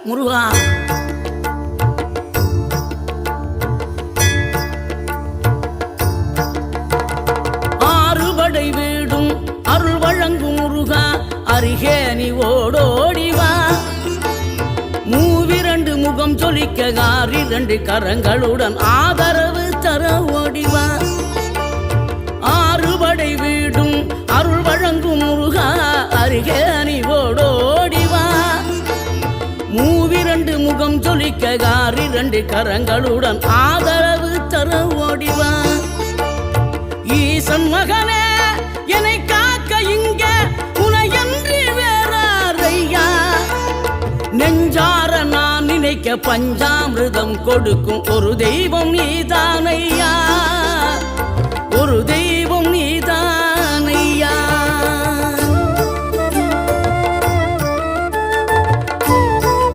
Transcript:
முருகா. ஆறுபடை வீடும் அருள் வழங்கும் முருகா, அருகே நீ ஓடோடிவா. மூவிரண்டு முகம் ஜொலிக்க ஆறிரண்டு கரங்களுடன் ஆதரவு தர ஓடிவா. ஆறுபடை வீடும் அருள் வழங்கும் முருகா, அருகே நீ ஓடோடிவா. மூவிரண்டு முகம் ஜொலிக்க ஆறிரண்டு கரங்களுடன் ஆதரவு தர ஓடிவா. ஈசன் மகனே என்னை காக்க இங்க உனையன்றி வேறாரையா. நெஞ்சார நான் நினைக்க பஞ்சாமிர்தம் கொடுக்கும் ஒரு தெய்வம் நீதானையா, ஒரு தெய்வம் நீதான்.